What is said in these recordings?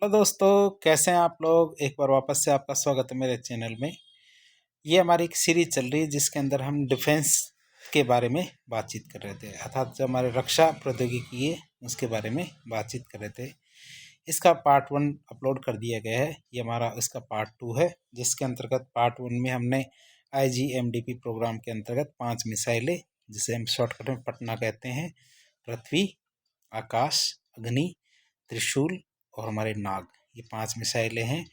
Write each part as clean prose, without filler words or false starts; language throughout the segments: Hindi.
हेलो दोस्तों, कैसे हैं आप लोग। एक बार वापस से आपका स्वागत है मेरे चैनल में। ये हमारी एक सीरीज चल रही है जिसके अंदर हम डिफेंस के बारे में बातचीत कर रहे थे, अर्थात जो हमारे रक्षा प्रौद्योगिकी है उसके बारे में बातचीत कर रहे थे। इसका पार्ट 1 अपलोड कर दिया गया है। ये हमारा इसका पार्ट 2 है, जिसके अंतर्गत पार्ट 1 में हमने IGMDP प्रोग्राम के अंतर्गत 5 मिसाइलें, जिसे हम शॉर्टकट में पटना कहते हैं, पृथ्वी, आकाश, अग्नि, त्रिशूल और हमारे नाग, ये 5 मिसाइलें हैं।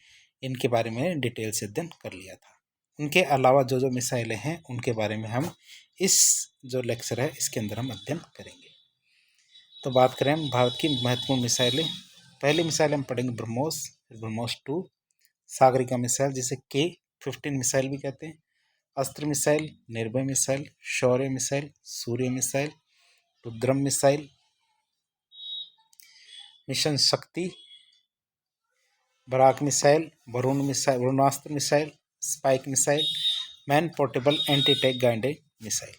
इनके बारे में डिटेल से अध्ययन कर लिया था। उनके अलावा जो जो मिसाइलें हैं उनके बारे में हम इस जो लेक्चर है इसके अंदर हम अध्ययन करेंगे। तो बात करें हम भारत की महत्वपूर्ण मिसाइलें। पहली मिसाइल हम पढ़ेंगे ब्रह्मोस, फिर ब्रह्मोस 2, सागरिका मिसाइल जिसे K-15 मिसाइल भी कहते हैं, Astra missile, Nirbhay missile, Shaurya missile, Surya missile, Rudram missile, mission Shakti, Barak missile, Varun missile, Varunastra missile, spike missile, man portable anti tank guided missile,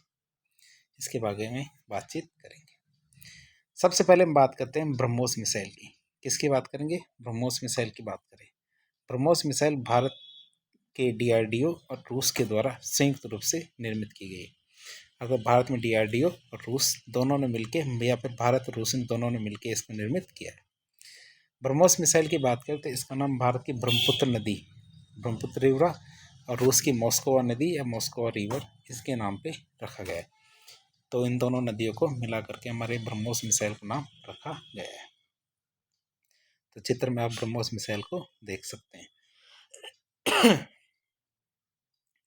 इसके बारे में बातचीत करेंगे। सबसे पहले हम बात करते हैं ब्रह्मोस मिसाइल की। किसकी बात करेंगे? ब्रह्मोस मिसाइल की बात करें। ब्रह्मोस मिसाइल भारत के DRDO और रूस के द्वारा संयुक्त रूप से निर्मित की गई। अगर भारत में DRDO और रूस दोनों ने मिलकर, या फिर भारत और रूस दोनों ने मिलकर इसको निर्मित किया है। ब्रह्मोस मिसाइल की बात करें तो इसका नाम भारत की ब्रह्मपुत्र नदी, ब्रह्मपुत्र रिवर, और रूस की मॉस्कोवा नदी या मॉस्कोवा रिवर, इसके नाम पे रखा गया है। तो इन दोनों नदियों को मिला करके हमारे ब्रह्मोस मिसाइल का नाम रखा गया है। तो चित्र में आप ब्रह्मोस मिसाइल को देख सकते हैं।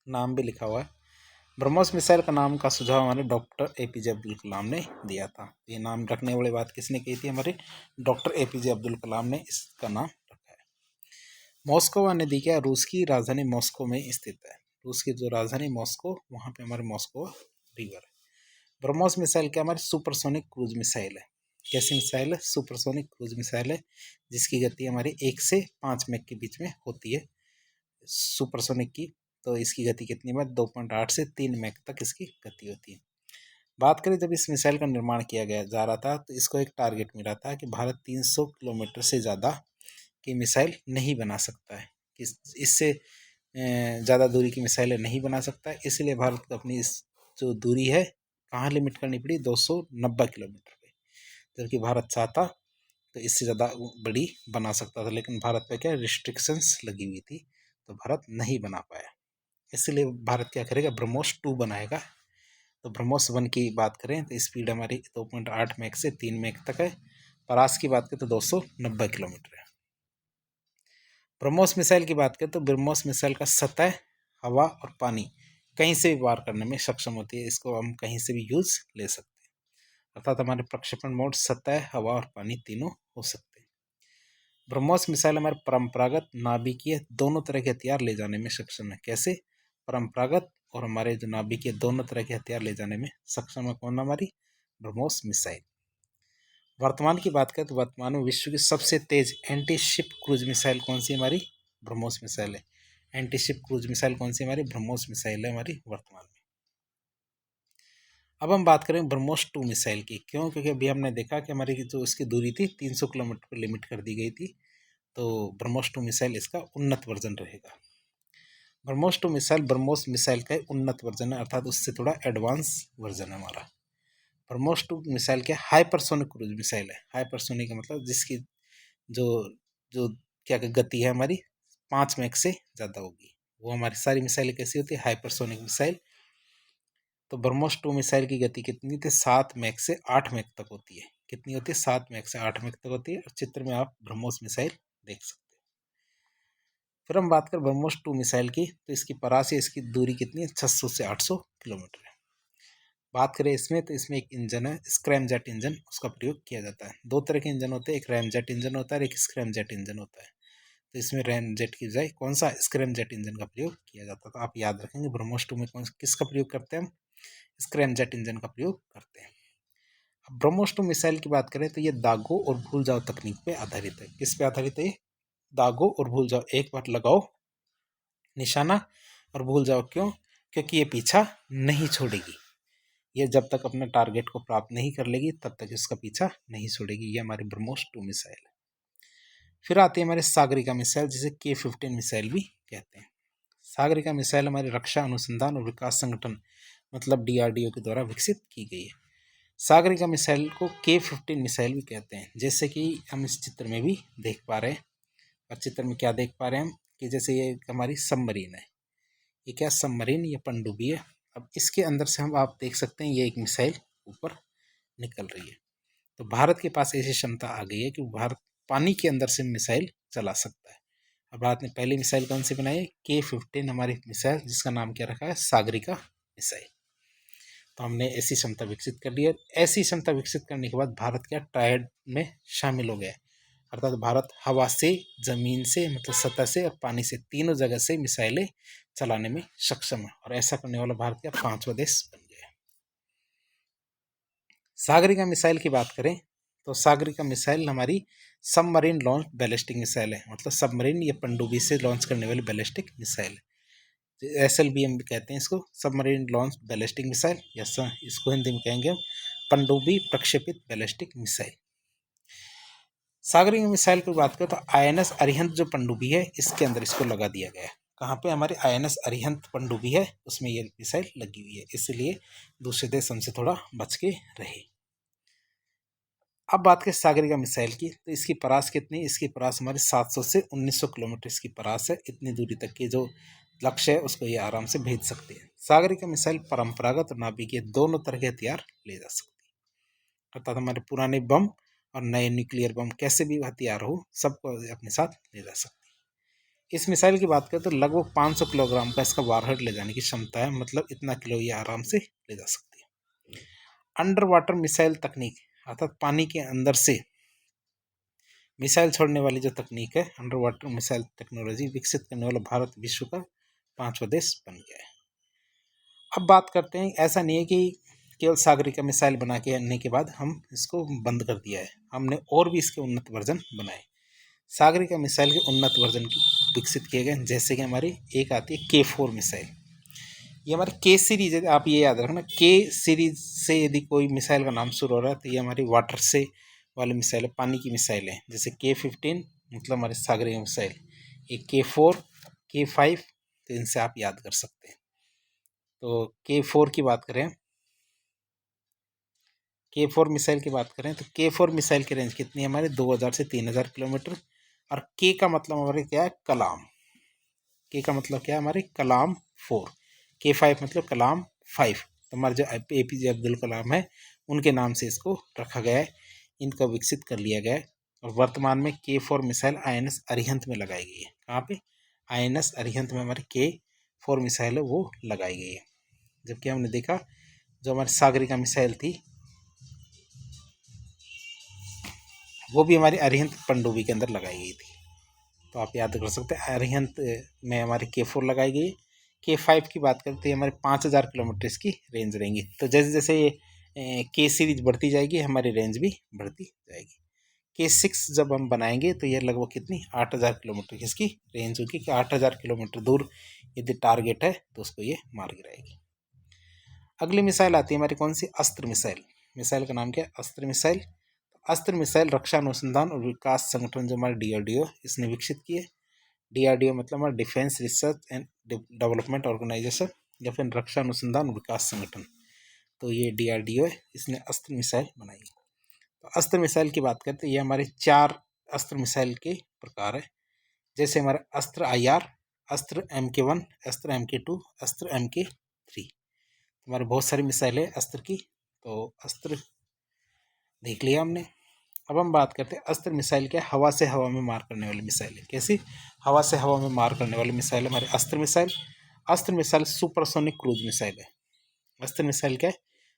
नाम भी लिखा हुआ है। ब्रह्मोस मिसाइल का नाम का सुझाव हमारे डॉक्टर APJ अब्दुल कलाम ने दिया था। ये नाम रखने वाली बात किसने की थी? हमारे डॉक्टर APJ अब्दुल कलाम ने इसका नाम रखा है। मॉस्कोवा नदी क्या रूस की राजधानी मॉस्को में स्थित है। रूस की जो राजधानी मॉस्को, वहाँ पे हमारे मॉस्कोवा रिवर है। ब्रह्मोस मिसाइल क्या हमारी सुपरसोनिक क्रूज मिसाइल है। कैसी मिसाइल है? सुपरसोनिक क्रूज मिसाइल है, जिसकी गति हमारी 1 से 5 मैक के बीच में होती है सुपरसोनिक की। तो इसकी गति कितनी है? 2.8 से 3 मैक तक इसकी गति होती है। बात करें जब इस मिसाइल का निर्माण किया गया जा रहा था, तो इसको एक टारगेट मिला था कि भारत 300 किलोमीटर से ज़्यादा की मिसाइल नहीं बना सकता है, कि इससे ज़्यादा दूरी की मिसाइलें नहीं बना सकता है। इसलिए भारत को अपनी इस जो दूरी है कहाँ लिमिट करनी पड़ी? 290 किलोमीटर पे। जबकि भारत चाहता तो इससे ज़्यादा बड़ी बना सकता था, लेकिन भारत पे क्या रिस्ट्रिक्शंस लगी हुई थी, तो भारत नहीं बना पाया। इसलिए भारत क्या करेगा? ब्रह्मोस 2 बनाएगा। तो ब्रह्मोस 1 की बात करें तो स्पीड हमारी 2.8 मैक से 3 मैक तक है। परास की बात करें तो 290 किलोमीटर है। ब्रह्मोस मिसाइल की बात करें तो ब्रह्मोस मिसाइल का सतह, हवा और पानी कहीं से भी वार करने में सक्षम होती है। इसको हम कहीं से भी यूज ले सकते हैं, अर्थात हमारे प्रक्षेपण मोड सतह, हवा और पानी तीनों हो सकते हैं। ब्रह्मोस मिसाइल हमारे परंपरागत, नाभिकीय दोनों तरह के हथियार ले जाने में सक्षम है। कैसे? परंपरागत और हमारे जो नाभिकीय दोनों तरह के हथियार ले जाने में सक्षम है। कौन? हमारी ब्रह्मोस मिसाइल। वर्तमान की बात करें तो वर्तमान में विश्व की सबसे तेज एंटी शिप क्रूज मिसाइल कौन सी? हमारी ब्रह्मोस मिसाइल है। एंटी शिप क्रूज मिसाइल कौन सी? हमारी ब्रह्मोस मिसाइल है हमारी वर्तमान में। अब हम बात करें ब्रह्मोस 2 मिसाइल की। क्यों? क्योंकि अभी हमने देखा कि हमारी जो इसकी दूरी थी 300 किलोमीटर पर लिमिट कर दी गई थी। तो ब्रह्मोस 2 मिसाइल इसका उन्नत वर्जन रहेगा। ब्रह्मोस 2 मिसाइल ब्रह्मोस मिसाइल का उन्नत वर्जन है, अर्थात उससे थोड़ा एडवांस वर्जन है हमारा। ब्रह्मोस 2 मिसाइल क्या हाइपरसोनिक क्रूज मिसाइल है। हाइपरसोनिक का मतलब जिसकी जो जो क्या गति है हमारी 5 मैक से ज़्यादा होगी। वो हमारी सारी मिसाइलें कैसी होती है? Hypersonic missile. तो ब्रह्मोस 2 मिसाइल की गति कितनी थी? 7 मैक से 8 मैक तक होती है। कितनी होती है? 7 मैक से 8 मैक तक होती है। चित्र में आप ब्रह्मोस मिसाइल देख सकते हैं। फिर हम बात करें ब्रह्मोस 2 मिसाइल की, तो इसकी परास या इसकी दूरी कितनी है? 600 से 800 किलोमीटर है। बात करें इसमें तो इसमें एक इंजन है, स्क्रैमजेट इंजन, उसका प्रयोग किया जाता है। 2 तरह के इंजन होते हैं, एक रैमजेट इंजन होता है और एक स्क्रैमजेट इंजन होता है। तो इसमें रैमजेट की बजाय कौन सा? स्क्रैमजेट इंजन का प्रयोग किया जाता है। तो आप याद रखेंगे ब्रह्मोस 2 में किसका प्रयोग करते हैं? हम स्क्रैमजेट इंजन का प्रयोग करते हैं। अब ब्रह्मोस 2 मिसाइल की बात करें तो ये दागो और भूल जाओ तकनीक पे आधारित है। किस पे आधारित है ये? दागो और भूल जाओ, एक बार लगाओ निशाना और भूल जाओ। क्यों? क्योंकि ये पीछा नहीं छोड़ेगी। ये जब तक अपने टारगेट को प्राप्त नहीं कर लेगी तब तक इसका पीछा नहीं छोड़ेगी। ये हमारी ब्रह्मोस 2 मिसाइल है। फिर आती है हमारे सागरिका मिसाइल, जिसे K-15 मिसाइल भी कहते हैं। सागरिका मिसाइल हमारी रक्षा अनुसंधान और विकास संगठन मतलब DRDO के द्वारा विकसित की गई है। सागरिका मिसाइल को K-15 मिसाइल भी कहते हैं, जैसे कि हम इस चित्र में भी देख पा रहे हैं। और चित्र में क्या देख पा रहे हैं हम कि जैसे ये हमारी सबमरीन है, ये क्या सबमरीन, ये पनडुब्बी है। अब इसके अंदर से हम आप देख सकते हैं ये एक मिसाइल ऊपर निकल रही है। तो भारत के पास ऐसी क्षमता आ गई है कि भारत पानी के अंदर से मिसाइल चला सकता है। अब भारत ने पहली मिसाइल कौन सी बनाई है? K-15 हमारी मिसाइल, जिसका नाम क्या रखा है? सागरिका मिसाइल। तो हमने ऐसी क्षमता विकसित कर ली है। ऐसी क्षमता विकसित करने के बाद भारत क्या ट्रायड में शामिल हो गया है, अर्थात भारत हवा से, जमीन से मतलब सतह से और पानी से, तीनों जगह से मिसाइलें चलाने में सक्षम है। और ऐसा करने वाला भारत का 5वां देश बन गया है। सागरिका मिसाइल की बात करें तो सागरिका मिसाइल हमारी सबमरीन लॉन्च बैलिस्टिक मिसाइल है, मतलब सबमरीन या पनडुब्बी से लॉन्च करने वाली बैलिस्टिक मिसाइल है। SLBM भी कहते हैं इसको, सबमरीन लॉन्च बैलिस्टिक मिसाइल, या इसको हिंदी में कहेंगे हम पनडुब्बी प्रक्षेपित बैलिस्टिक मिसाइल। सागरिका मिसाइल की बात करें तो INS अरिहंत जो पनडुब्बी है, इसके अंदर इसको लगा दिया गया है। कहाँ पे? हमारे INS अरिहंत पनडुब्बी है, उसमें ये मिसाइल लगी हुई है, इसलिए दूसरे देश हमसे थोड़ा बच के रहे। अब बात करें सागरिका मिसाइल की, तो इसकी परास कितनी? इसकी परास हमारे 700 से 1900 किलोमीटर इसकी परास है। इतनी दूरी तक की जो लक्ष्य है उसको ये आराम से भेज सकते हैं। सागरिका मिसाइल परंपरागत और नाभिकीय दोनों तरह के हथियार ले जा सकती है, अर्थात हमारे पुराने बम और नए न्यूक्लियर बम कैसे भी हथियार हो, सबको अपने साथ ले जा सकती है। इस मिसाइल की बात करें तो लगभग 500 किलोग्राम का इसका वारहेड ले जाने की क्षमता है, मतलब इतना किलो ये आराम से ले जा सकती है। अंडर वाटर मिसाइल तकनीक, अर्थात पानी के अंदर से मिसाइल छोड़ने वाली जो तकनीक है, अंडर वाटर मिसाइल टेक्नोलॉजी विकसित करने वाला भारत विश्व का 5वां देश बन गया है। अब बात करते हैं, ऐसा नहीं है कि केवल सागरिका मिसाइल बना के आने के बाद हम इसको बंद कर दिया है, हमने और भी इसके उन्नत वर्जन बनाए। सागरिका मिसाइल के उन्नत वर्जन की विकसित किए गए, जैसे कि हमारी एक आती है K-4 मिसाइल। ये हमारी K सीरीज है, आप ये याद रखना, K सीरीज से यदि कोई मिसाइल का नाम शुरू हो रहा है तो ये हमारी वाटर से वाली मिसाइल है, पानी की मिसाइल है। जैसे K-15 मतलब हमारे सागरिका मिसाइल, एक K-4, K-5, तो इनसे आप याद कर सकते हैं। तो K-4 की बात करें, K-4 मिसाइल की बात करें तो K-4 मिसाइल की रेंज कितनी है? हमारे 2000 से 3000 किलोमीटर। और K का मतलब हमारे क्या है? कलाम। K का मतलब क्या है? हमारे कलाम 4। K-5 मतलब कलाम 5। तो हमारे जो APJ अब्दुल कलाम है, उनके नाम से इसको रखा गया है, इनका विकसित कर लिया गया है। और वर्तमान में K-4 मिसाइल INS अरिहंत में लगाई गई है। कहाँ पे? INS अरिहंत में हमारी K-4 मिसाइल है वो लगाई गई है। जबकि हमने देखा जो हमारी सागरिका मिसाइल थी वो भी हमारी अरिहंत पनडुब्बी के अंदर लगाई गई थी। तो आप याद कर सकते हैं, अरिहंत में हमारी K-4 लगाई गई। K-5 की बात करते हैं, हमारे 5000 किलोमीटर इसकी रेंज रहेंगी। तो जैसे जैसे ये K सीरीज बढ़ती जाएगी, हमारी रेंज भी बढ़ती जाएगी। K-6 जब हम बनाएंगे तो ये लगभग कितनी 8000 किलोमीटर की इसकी रेंज होगी, कि 8000 किलोमीटर दूर यदि टारगेट है तो उसको ये मार गिराएगी। अगली मिसाइल आती है हमारी कौन सी? अस्त्र मिसाइल। मिसाइल का नाम क्या है? अस्त्र मिसाइल। अस्त्र मिसाइल रक्षा अनुसंधान और विकास संगठन जो हमारे DRDO इसने विकसित किए। DRDO मतलब हमारा defence research and development organisation, या फिर रक्षा अनुसंधान और विकास संगठन। तो ये DRDO है, इसने अस्त्र मिसाइल बनाई। तो अस्त्र मिसाइल की बात करते हैं, ये हमारे 4 अस्त्र मिसाइल के प्रकार है। जैसे हमारे अस्त्र IR, अस्त्र MK1, अस्त्र MK2, अस्त्र MK3। हमारे बहुत सारी मिसाइल है अस्त्र की। तो अस्त्र देख लिया हमने। अब हम बात करते हैं अस्त्र मिसाइल क्या? हवा से हवा में मार करने वाली मिसाइल है। कैसी? हवा से हवा में मार करने वाली मिसाइल है हमारे अस्त्र मिसाइल। अस्त्र मिसाइल सुपरसोनिक क्रूज मिसाइल है। अस्त्र मिसाइल क्या है?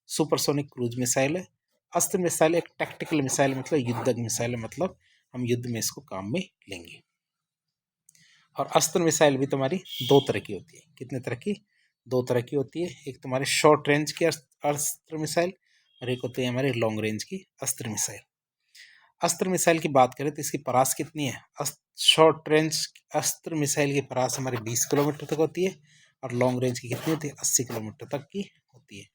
सुपरसोनिक क्रूज मिसाइल है। अस्त्र मिसाइल एक टैक्टिकल मिसाइल, मतलब युद्धक मिसाइल है, मतलब हम युद्ध में इसको काम में लेंगे। और अस्त्र मिसाइल भी तुम्हारी 2 तरह की होती है। कितने तरह की? 2 तरह की होती है। एक तुम्हारे शॉर्ट रेंज की अस्त्र मिसाइल, और एक होती है हमारी लॉन्ग रेंज की अस्त्र मिसाइल। अस्त्र मिसाइल की बात करें तो इसकी परास कितनी है? शॉर्ट रेंज अस्त्र मिसाइल की परास हमारे 20 किलोमीटर तक होती है, और लॉन्ग रेंज की कितनी होती है? 80 किलोमीटर तक की होती है।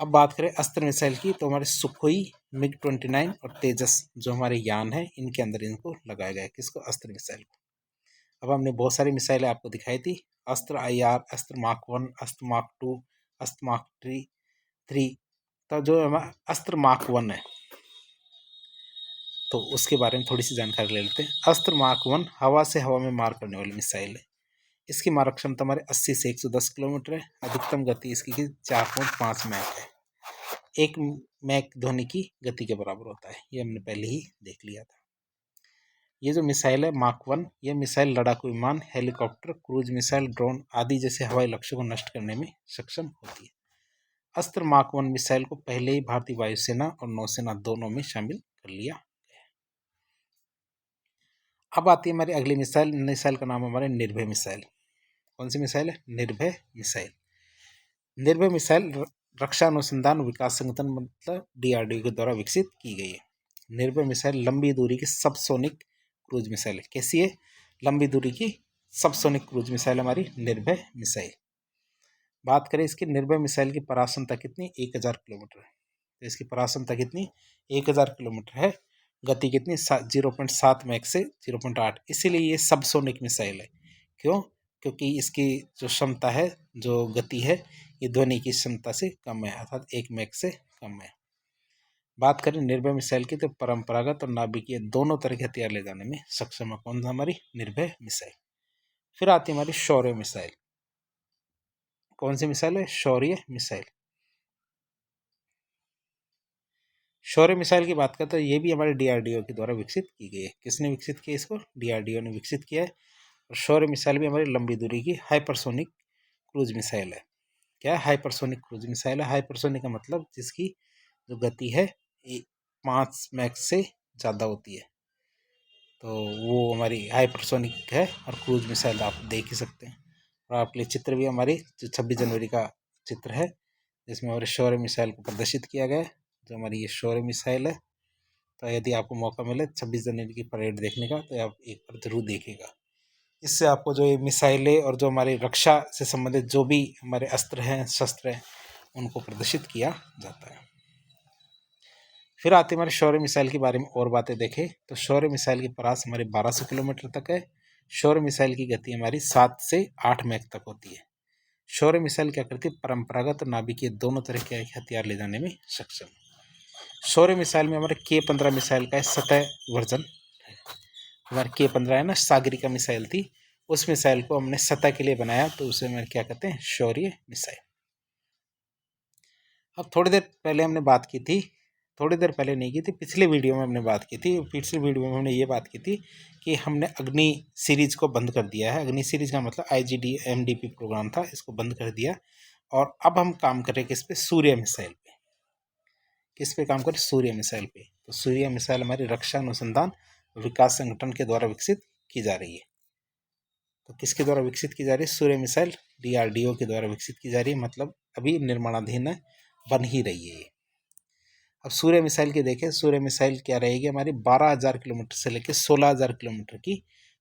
अब बात करें अस्त्र मिसाइल की, तो हमारे सुखोई MiG-29 और तेजस जो हमारे यान है इनके अंदर इनको लगाया गया है। किसको? अस्त्र मिसाइल को। अब हमने बहुत सारी मिसाइलें आपको दिखाई थी, अस्त्र IR, अस्त्र मार्क 1, अस्त्र मार्क 2, अस्त्र मार्क 3। तो जो हमारा अस्त्र मार्क 1 है तो उसके बारे में थोड़ी सी जानकारी ले लेते हैं। अस्त्र मार्क 1 हवा से हवा में मार करने वाली मिसाइल है। इसकी मारक क्षमता हमारे 80 से 110 किलोमीटर है। अधिकतम गति इसकी 4.5 मैक है। 1 मैक ध्वनि की गति के बराबर होता है। ये हमने पहले ही देख लिया था। ये जो मिसाइल है मार्क 1, ये मिसाइल लड़ाकू विमान, हेलीकॉप्टर, क्रूज मिसाइल, ड्रोन आदि जैसे हवाई लक्ष्यों को नष्ट करने में सक्षम होती है। अस्त्र मार्क 1 मिसाइल को पहले ही भारतीय वायुसेना और नौसेना दोनों में शामिल कर लिया। अब आती है हमारी अगली मिसाइल। मिसाइल का नाम है हमारे निर्भय मिसाइल। कौन सी मिसाइल है? निर्भय मिसाइल। निर्भय मिसाइल रक्षा अनुसंधान विकास संगठन मतलब DRDO के द्वारा विकसित की गई है। निर्भय मिसाइल लंबी दूरी की सबसोनिक क्रूज मिसाइल है। कैसी है? लंबी दूरी की सबसोनिक क्रूज मिसाइल हमारी निर्भय मिसाइल। बात करें इसकी, निर्भय मिसाइल की पराक्षमता कितनी? 1000 किलोमीटर है। तो इसकी पराक्षमता कितनी? 1000 किलोमीटर है। गति कितनी? 0.7 मैक से 0.8। इसीलिए ये सबसोनिक मिसाइल है। क्यों? क्योंकि इसकी जो क्षमता है, जो गति है, ये ध्वनि की क्षमता से कम है, अर्थात 1 मैक से कम है। बात करें निर्भय मिसाइल की तो परंपरागत और नाभिकीय दोनों तरह के हथियार ले जाने में सक्षम है। कौन सा? हमारी निर्भय मिसाइल। फिर आती है हमारी शौर्य मिसाइल। कौन सी मिसाइल है? शौर्य मिसाइल। शौर्य मिसाइल की बात करते हैं, ये भी हमारे DRDO के द्वारा विकसित की गई है। किसने विकसित किया इसको? DRDO ने विकसित किया है। और शौर्य मिसाइल भी हमारी लंबी दूरी की हाइपरसोनिक क्रूज मिसाइल है। क्या है? हाइपरसोनिक क्रूज मिसाइल है। हाइपरसोनिक का मतलब जिसकी जो गति है 5 मैक से ज़्यादा होती है, तो वो हमारी हाइपरसोनिक है। और क्रूज मिसाइल आप देख ही सकते हैं। और आपके लिए चित्र भी हमारी जो 26 जनवरी का चित्र है, जिसमें हमारे शौर्य मिसाइल को प्रदर्शित किया गया है, जो हमारी ये शौर्य मिसाइल है। तो यदि आपको मौका मिले 26 जनवरी की परेड देखने का तो आप एक बार जरूर देखिएगा। इससे आपको जो ये मिसाइलें और जो हमारी रक्षा से संबंधित जो भी हमारे अस्त्र हैं, शस्त्र हैं, उनको प्रदर्शित किया जाता है। फिर आते हमारे शौर्य मिसाइल के बारे में और बातें देखें तो शौर्य मिसाइल की परास हमारे 1200 किलोमीटर तक है। शौर्य मिसाइल की गति हमारी 7 से 8 मैक तक होती है। शौर्य मिसाइल क्या करती है? परंपरागत और नाभिकीय दोनों तरह के हथियार ले जाने में सक्षम। शौर्य मिसाइल में हमारे K-15 मिसाइल का सतह वर्जन। हमारे K-15 है ना, सागरिका मिसाइल थी, उस मिसाइल को हमने सतह के लिए बनाया, तो उसे हमें क्या कहते हैं? शौर्य मिसाइल। अब थोड़ी देर पहले हमने बात की थी, थोड़ी देर पहले नहीं की थी, पिछले वीडियो में हमने बात की थी। पिछले वीडियो में हमने ये बात की थी कि हमने अग्नि सीरीज को बंद कर दिया है। अग्नि सीरीज का मतलब IGD-MDP प्रोग्राम था, इसको बंद कर दिया। और अब हम काम करें किस पे? सूर्य मिसाइल पे। किस पे काम करें? सूर्य मिसाइल पे। तो सूर्य मिसाइल हमारी रक्षा अनुसंधान विकास संगठन के द्वारा विकसित की जा रही है। तो किसके द्वारा विकसित की जा रही है? सूर्य मिसाइल DRDO के द्वारा विकसित की जा रही है, मतलब अभी निर्माणाधीन है, बन ही रही है ये। अब सूर्य मिसाइल की देखें, सूर्य मिसाइल क्या रहेगी? हमारी 12,000 किलोमीटर से लेकर 16,000 किलोमीटर की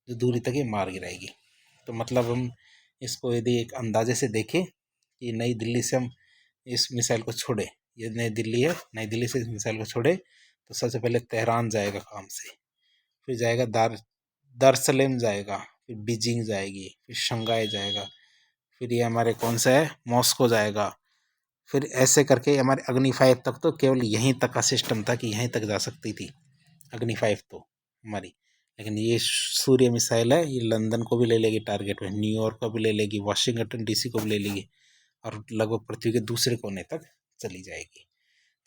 जो दूरी तक ये मार गिराएगी। तो मतलब हम इसको यदि एक अंदाजे से देखें कि नई दिल्ली से हम इस मिसाइल को छोड़े, ये नई दिल्ली है, नई दिल्ली से इस मिसाइल को छोड़े तो सबसे पहले तेहरान जाएगा काम से, फिर जाएगा दार्सलेम जाएगा, फिर बीजिंग जाएगी, फिर शंघाई जाएगा, फिर ये हमारे कौन सा है? मॉस्को जाएगा। फिर ऐसे करके हमारे अग्नि 5 तक तो केवल यहीं तक का सिस्टम था कि यहीं तक जा सकती थी अग्नि 5 तो हमारी। लेकिन ये सूर्य मिसाइल है, ये लंदन को भी ले लेगी टारगेट में, न्यूयॉर्क को भी ले लेगी, वाशिंगटन DC को भी ले लेगी, और लगभग पृथ्वी के दूसरे कोने तक चली जाएगी।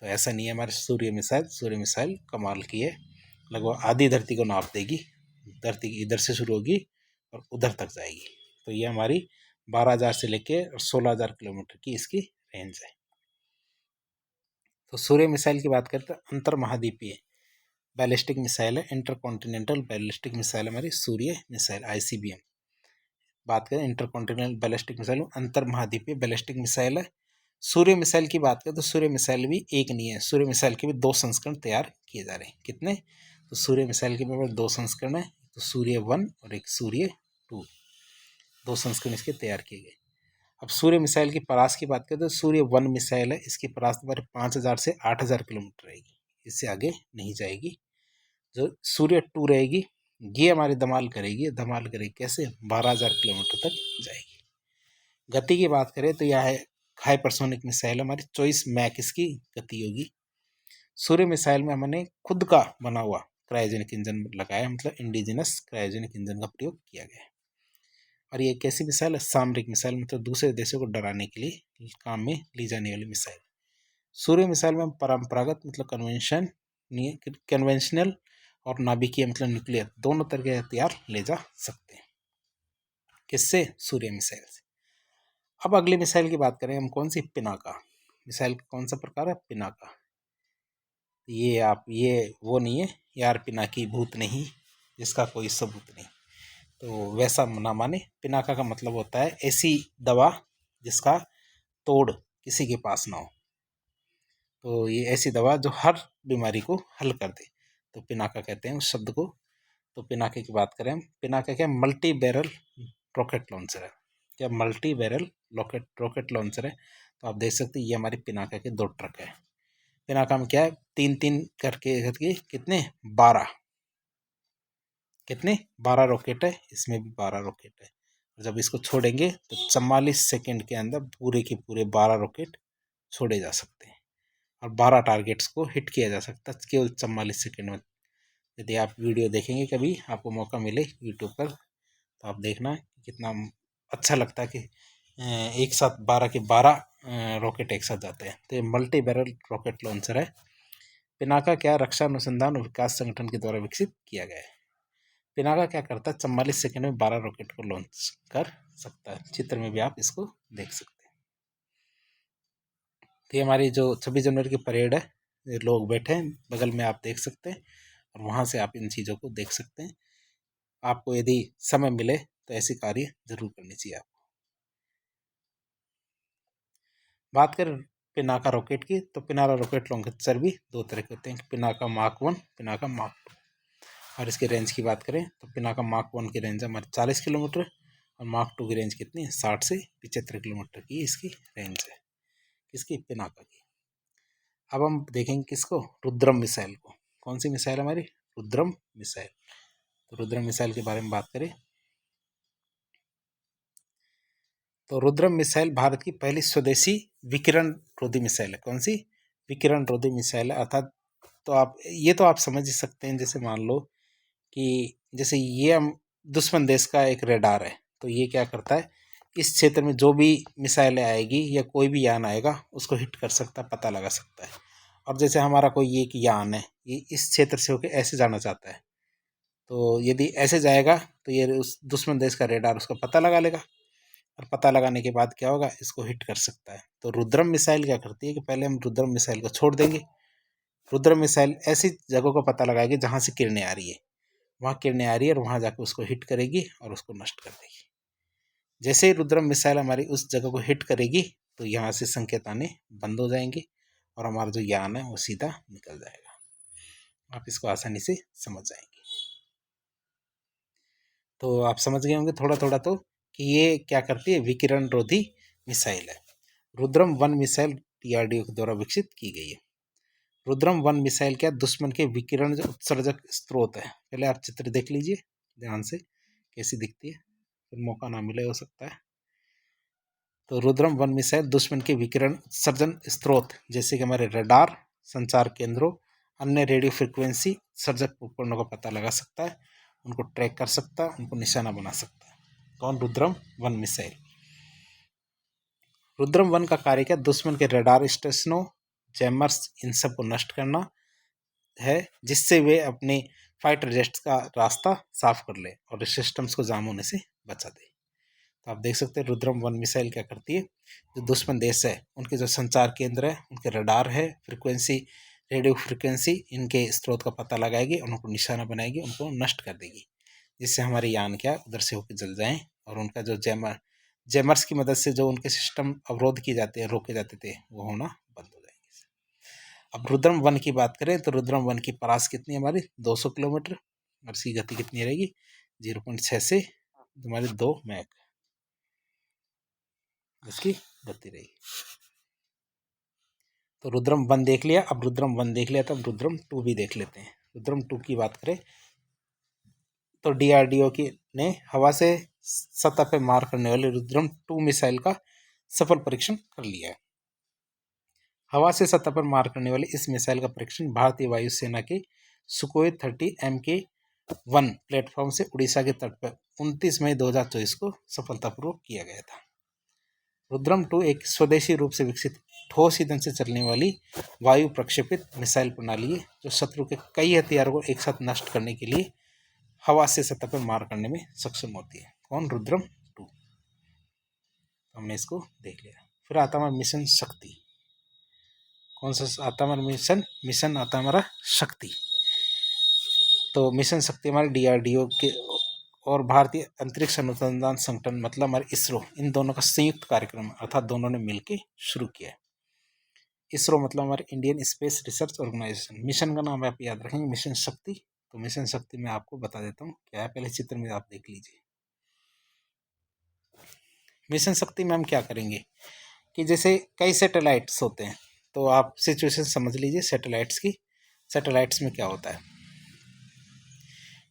तो ऐसा नहीं है हमारे सूर्य मिसाइल कमाल की है, लगभग आधी धरती को नाप देगी। धरती इधर से शुरू होगी और उधर तक जाएगी। तो ये हमारी 12,000 से लेके 16,000 किलोमीटर की इसकी रेंज है। तो सूर्य मिसाइल की बात करते हैं, अंतर महाद्वीपीय बैलिस्टिक मिसाइल है, इंटरकॉन्टिनेंटल बैलिस्टिक मिसाइल हमारी सूर्य मिसाइल ICBM। बात करें इंटरकॉन्टिनेंटल बैलिस्टिक मिसाइल, अंतर महाद्वीपीय बैलिस्टिक मिसाइल है। सूर्य मिसाइल की बात करें तो सूर्य मिसाइल भी एक नहीं है, सूर्य मिसाइल के भी 2 संस्करण तैयार किए जा रहे हैं। कितने? तो सूर्य मिसाइल के भी 2 संस्करण है, तो सूर्य 1 और एक सूर्य 2, 2 संस्करण इसके तैयार किए गए। अब सूर्य मिसाइल की परास की बात करें तो सूर्य 1 मिसाइल है, इसकी परास तुम्हारे 5,000 से 8,000 किलोमीटर रहेगी। इससे आगे नहीं जाएगी। जो सूर्य 2 रहेगी ये हमारी धमाल करेगी कैसे 12,000 किलोमीटर तक जाएगी। गति की बात करें तो यह है हाइपरसोनिक मिसाइल, हमारी 24 मैक इसकी गति होगी। सूर्य मिसाइल में हमने खुद का बना हुआ क्रायोजेनिक इंजन लगाया, मतलब इंडिजिनस क्रायोजेनिक इंजन का प्रयोग किया गया है। और ये कैसी मिसाइल है? सामरिक मिसाइल, मतलब दूसरे देशों को डराने के लिए काम में ली जाने वाली मिसाइल। सूर्य मिसाइल में परंपरागत मतलब कन्वेंशनल और नाभिकीय मतलब न्यूक्लियर दोनों तरह के हथियार ले जा सकते हैं। किससे? सूर्य मिसाइल से। अब अगली मिसाइल की बात करें हम, कौन सी? पिनाका मिसाइल का कौन सा प्रकार है? पिनाका। ये वो नहीं है यार, पिनाकी भूत नहीं जिसका कोई सबूत नहीं, तो वैसा ना माने। पिनाका का मतलब होता है ऐसी दवा जिसका तोड़ किसी के पास ना हो, तो ये ऐसी दवा जो हर बीमारी को हल कर दे, तो पिनाका कहते हैं उस शब्द को। तो पिनाके की बात करें हम, पिनाका क्या? मल्टी बैरल रॉकेट लॉन्चर है। क्या? मल्टी बैरल रॉकेट लॉन्चर है। तो आप देख सकते हैं ये हमारी पिनाका के 2 ट्रक है। पिनाका में क्या है? 3-3 करके कितने? 12 रॉकेट है, इसमें भी 12 रॉकेट है। जब इसको छोड़ेंगे तो 44 सेकेंड के अंदर पूरे के पूरे 12 रॉकेट छोड़े जा सकते हैं और 12 टारगेट्स को हिट किया जा सकता है केवल 44 सेकेंड में। यदि आप वीडियो देखेंगे कभी, आपको मौका मिले यूट्यूब पर, तो आप देखना कितना अच्छा लगता है कि एक साथ 12 के 12 रॉकेट एक साथ जाते हैं। तो ये मल्टी बैरल रॉकेट लॉन्चर है। पिनाका क्या? रक्षा अनुसंधान और विकास संगठन के द्वारा विकसित किया गया है। पिनाका क्या करता है? 44 सेकेंड में 12 रॉकेट को लॉन्च कर सकता है। चित्र में भी आप इसको देख सकते हैं। तो ये हमारी जो 26 जनवरी की परेड है, ये लोग बैठे हैं बगल में, आप देख सकते हैं, और वहाँ से आप इन चीज़ों को देख सकते हैं। आपको यदि समय मिले तो ऐसे कार्य जरूर करनी चाहिए आपको। बात करें पिनाका रॉकेट की, तो पिनाका रॉकेट लॉन्चर भी 2 तरह के होते हैं, पिनाका मार्क 1, पिनाका मार्क 2। और इसके रेंज की बात करें तो पिनाका मार्क 1 की रेंज हमारी 40 किलोमीटर और मार्क 2 की रेंज कितनी है? 60 से 75 किलोमीटर की इसकी रेंज है। किसकी? पिनाका की। अब हम देखेंगे किसको? रुद्रम मिसाइल को। कौन सी मिसाइल हमारी? रुद्रम मिसाइल। तो रुद्रम मिसाइल के बारे में बात करें तो रुद्रम मिसाइल भारत की पहली स्वदेशी विकिरण रोधी मिसाइल है। कौन सी? विकिरण रोधी मिसाइल है। अर्थात तो आप समझ ही सकते हैं, जैसे मान लो कि जैसे ये हम दुश्मन देश का एक रेडार है, तो ये क्या करता है? इस क्षेत्र में जो भी मिसाइलें आएगी या कोई भी यान आएगा उसको हिट कर सकता है, पता लगा सकता है। और जैसे हमारा कोई एक यान है, ये इस क्षेत्र से होकर ऐसे जाना चाहता है, तो यदि ऐसे जाएगा तो ये उस दुश्मन देश का रेडार उसका पता लगा लेगा, और पता लगाने के बाद क्या होगा? इसको हिट कर सकता है। तो रुद्रम मिसाइल क्या करती है कि पहले हम रुद्रम मिसाइल को छोड़ देंगे। रुद्रम मिसाइल ऐसी जगहों को पता लगाएगी जहाँ से किरणें आ रही है, वहाँ किरणें आ रही है और वहाँ जाकर उसको हिट करेगी और उसको नष्ट कर देगी। जैसे ही रुद्रम मिसाइल हमारी उस जगह को हिट करेगी तो यहाँ से संकेत आने बंद हो जाएंगे और हमारा जो यान है वो सीधा निकल जाएगा। आप इसको आसानी से समझ जाएंगे। तो आप समझ गए होंगे थोड़ा थोड़ा तो कि ये क्या करती है? विकिरण रोधी मिसाइल है। रुद्रम 1 मिसाइल DRDO के द्वारा विकसित की गई है। रुद्रम 1 मिसाइल क्या? दुश्मन के विकिरण जो उत्सर्जक स्रोत है। पहले आप चित्र देख लीजिए ध्यान से कैसी दिखती है, फिर मौका ना मिले हो सकता है। तो रुद्रम 1 मिसाइल दुश्मन के विकिरण उत्सर्जन स्रोत जैसे कि हमारे रडार, संचार केंद्रों, अन्य रेडियो फ्रिक्वेंसी सर्जक उपकरणों का पता लगा सकता है, उनको ट्रैक कर सकता है, उनको निशाना बना सकता है। कौन? रुद्रम 1 मिसाइल। रुद्रम 1 का कार्य क्या? दुश्मन के रडार स्टेशनों, जैमर्स, इन सब को नष्ट करना है, जिससे वे अपने फाइटर जेट्स का रास्ता साफ कर ले और सिस्टम्स को जाम होने से बचा दे। तो आप देख सकते हैं रुद्रम 1 मिसाइल क्या करती है? जो दुश्मन देश है उनके जो संचार केंद्र है, उनके रडार है, फ्रिक्वेंसी, रेडियो फ्रिक्वेंसी, इनके स्रोत का पता लगाएगी, उनको निशाना बनाएगी, उनको नष्ट कर देगी, जिससे हमारे यान क्या उधर से होकर जल जाएं और उनका जो जैमर्स की मदद से जो उनके सिस्टम अवरोध किए जाते हैं, रोके जाते थे, वो होना बंद हो जाएंगे। अब रुद्रम 1 की बात करें तो रुद्रम 1 की परास कितनी है हमारी? 200 किलोमीटर और इसकी गति कितनी रहेगी? 0.6 से हमारी 2 मैक इसकी गति रहेगी। तो रुद्रम 1 देख लिया, अब रुद्रम 1 देख लिया तो अब रुद्रम 2 भी देख लेते हैं। रुद्रम 2 की बात करें तो DRDO की ने हवा से सतह पर मार करने वाले रुद्रम 2 मिसाइल का सफल परीक्षण कर लिया है। हवा से सतह पर मार करने वाली इस मिसाइल का परीक्षण भारतीय वायुसेना की सुखोई 30 MK-1 प्लेटफॉर्म से उड़ीसा के तट पर 29 मई 2024 को सफलतापूर्वक किया गया था। रुद्रम 2 एक स्वदेशी रूप से विकसित ठोस ईंधन से चलने वाली वायु प्रक्षेपित मिसाइल प्रणाली है जो शत्रु के कई हथियारों को एक साथ नष्ट करने के लिए हवा से सतह पर मार करने में सक्षम होती है। कौन? रुद्रम 2। हमने इसको देख लिया। फिर आता हमारा मिशन शक्ति। कौन सा आता हमारा मिशन आता हमारा शक्ति। तो मिशन शक्ति हमारे DRDO के और भारतीय अंतरिक्ष अनुसंधान संगठन मतलब हमारे इसरो, इन दोनों का संयुक्त कार्यक्रम अर्थात दोनों ने मिलकर शुरू किया है। इसरो मतलब हमारे इंडियन स्पेस रिसर्च ऑर्गेनाइजेशन। मिशन का नाम आप याद रखेंगे मिशन शक्ति। तो मिशन शक्ति में आपको बता देता हूँ क्या है, पहले चित्र में आप देख लीजिए। मिशन शक्ति में हम क्या करेंगे कि जैसे कई सैटेलाइट्स होते हैं, तो आप सिचुएशन समझ लीजिए सैटेलाइट्स की। सैटेलाइट्स में क्या होता है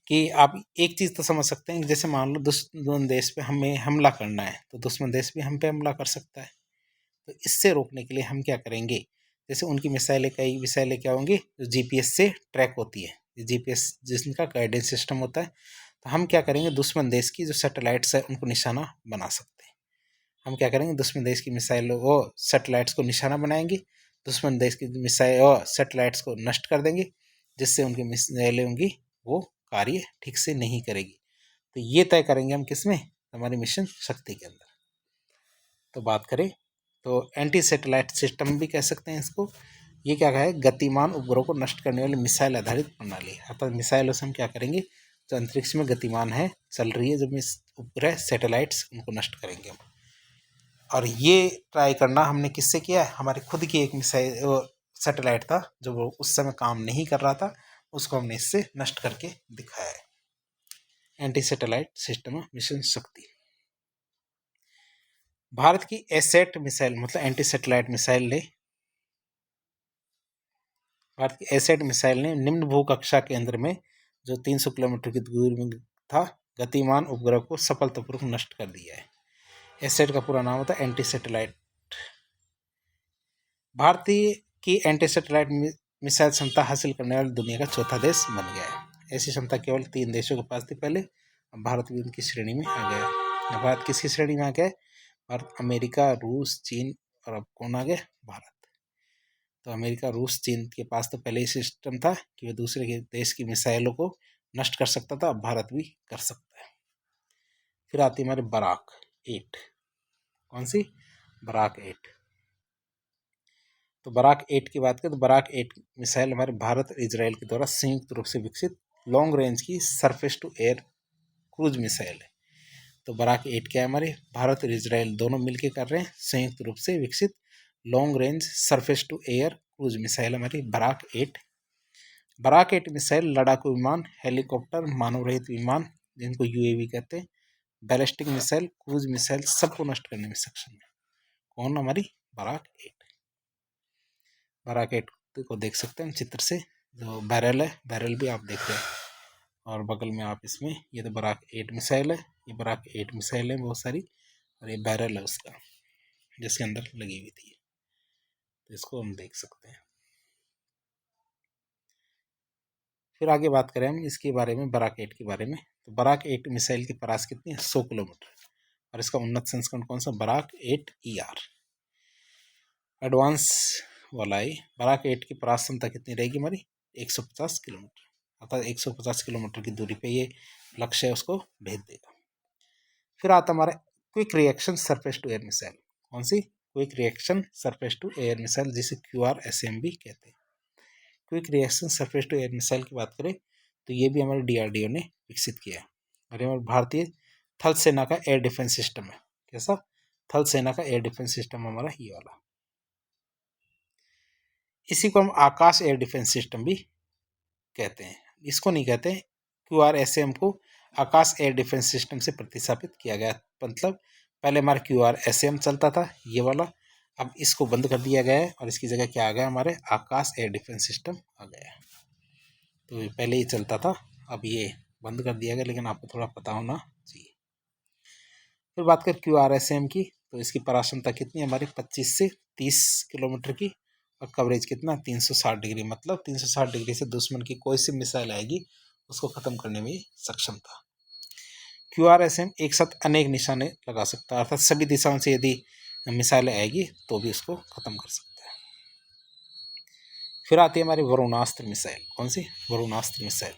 कि आप एक चीज़ तो समझ सकते हैं कि जैसे मान लो दुश्मन देश पे हमें हमला करना है तो दुश्मन देश भी हम पे हमला कर सकता है। तो इससे रोकने के लिए हम क्या करेंगे, जैसे उनकी कई मिसाइलें क्या होंगी जो GPS से ट्रैक होती है, GPS जिसका गाइडेंस सिस्टम होता है। तो हम क्या करेंगे, दुश्मन देश की जो सैटेलाइट्स है उनको निशाना बना सकते हैं। हम क्या करेंगे, दुश्मन देश की मिसाइलों को सैटेलाइट्स को निशाना बनाएंगे, दुश्मन देश की मिसाइल और सैटेलाइट्स को नष्ट कर देंगे, जिससे उनकी मिसाइलें होंगी वो कार्य ठीक से नहीं करेगी। तो ये तय करेंगे हम किसमें, हमारे मिशन शक्ति के अंदर। तो बात करें तो एंटी सैटेलाइट सिस्टम भी कह सकते हैं इसको। ये क्या है, गतिमान उपग्रहों को नष्ट करने वाली मिसाइल आधारित प्रणाली। अर्थात मिसाइलों से हम क्या करेंगे, जो अंतरिक्ष में गतिमान है, चल रही है जो उपग्रह सैटेलाइट्स, उनको नष्ट करेंगे हम। और ये ट्राई करना हमने किससे किया है, हमारे खुद की एक मिसाइल सैटेलाइट था जो वो उस समय काम नहीं कर रहा था, उसको हमने इससे नष्ट करके दिखाया है। एंटी सैटेलाइट सिस्टम मिशन शक्ति। भारत की एसेट मिसाइल मतलब एंटी सैटेलाइट मिसाइल ने भारत की एसेट मिसाइल ने निम्न भू कक्षा केंद्र में जो 300 किलोमीटर की दूरी में था गतिमान उपग्रह को सफलतापूर्वक नष्ट कर दिया है। एसेट का पूरा नाम होता है एंटी सैटेलाइट। भारतीय की एंटी सैटेलाइट मिसाइल क्षमता हासिल करने वाले दुनिया का चौथा देश बन गया है। ऐसी क्षमता केवल 3 देशों के पास थी पहले, अब भारत भी उनकी श्रेणी में आ गया। भारत किसकी श्रेणी में आ गया? भारत, अमेरिका, रूस, चीन और अब कौन आ गया? भारत। तो अमेरिका, रूस, चीन के पास तो पहले ही सिस्टम था कि वो दूसरे के देश की मिसाइलों को नष्ट कर सकता था, अब भारत भी कर सकता है। फिर आती है हमारे बराक 8। कौन सी? बराक 8। तो बराक 8 की बात करें तो बराक 8 मिसाइल हमारे भारत और इजराइल के द्वारा संयुक्त रूप से विकसित लॉन्ग रेंज की surface to air cruise missile है। तो बराक 8 क्या है, हमारे भारत और इजराइल दोनों मिलकर कर रहे हैं संयुक्त रूप से विकसित long range surface to air cruise missile हमारी बराक 8। बराक 8 मिसाइल लड़ाकू विमान, हेलीकॉप्टर, मानव रहित विमान जिनको UAV कहते हैं, बैलिस्टिक मिसाइल, क्रूज मिसाइल सबको नष्ट करने में सक्षम है। कौन? हमारी बराक 8। बराक 8 को देख सकते हैं चित्र से, जो बैरल है, बैरल भी आप देख रहे हैं, और बगल में आप इसमें ये तो बराक 8 मिसाइल है, ये बराक 8 मिसाइल है बहुत सारी, और ये बैरल है उसका जिसके अंदर लगी हुई थी, तो इसको हम देख सकते हैं। फिर आगे बात करें हम इसके बारे में, बराक 8 के बारे में। तो बराक 8 मिसाइल की परास कितनी है? 100 किलोमीटर, और इसका उन्नत संस्करण कौन सा? बराक 8ER एडवांस वाला है। बराक 8 की परास क्षमता कितनी रहेगी हमारी? 150 किलोमीटर, अर्थात 150 किलोमीटर की दूरी पे ये लक्ष्य है उसको भेज देगा। फिर आता हमारा quick reaction surface to air missile. कौन सी? Quick reaction surface to air missile, जिसे QRSM भी कहते हैं। Quick reaction surface to air missile की बात करें तो ये भी हमारे DRDO ने विकसित किया है, और हमारे भारतीय थल सेना का एयर डिफेंस सिस्टम है। कैसा? थल सेना का एयर डिफेंस सिस्टम हमारा ये वाला। इसी को हम आकाश एयर डिफेंस सिस्टम भी कहते हैं। इसको नहीं कहते, QRSM को आकाश एयर डिफेंस सिस्टम से प्रतिस्थापित किया गया। मतलब पहले हमारा QRSM चलता था ये वाला, अब इसको बंद कर दिया गया है और इसकी जगह क्या आ गया, हमारे आकाश एयर डिफेंस सिस्टम आ गया है। तो ये पहले ही चलता था, अब ये बंद कर दिया गया, लेकिन आपको थोड़ा पता होना चाहिए। फिर बात करें QRSAM की, तो इसकी पराक्षमता कितनी है हमारी, 25 से 30 किलोमीटर की, और कवरेज कितना, 360 डिग्री। मतलब 360 डिग्री से दुश्मन की कोई सी मिसाइल आएगी उसको ख़त्म करने में सक्षम था। QRSAM एक साथ अनेक निशाने लगा सकता है, अर्थात सभी दिशाओं से यदि मिसाइलें आएगी तो भी उसको ख़त्म कर सकता है। फिर आती है हमारी वरुणास्त्र मिसाइल। कौन सी, वरुणास्त्र मिसाइल।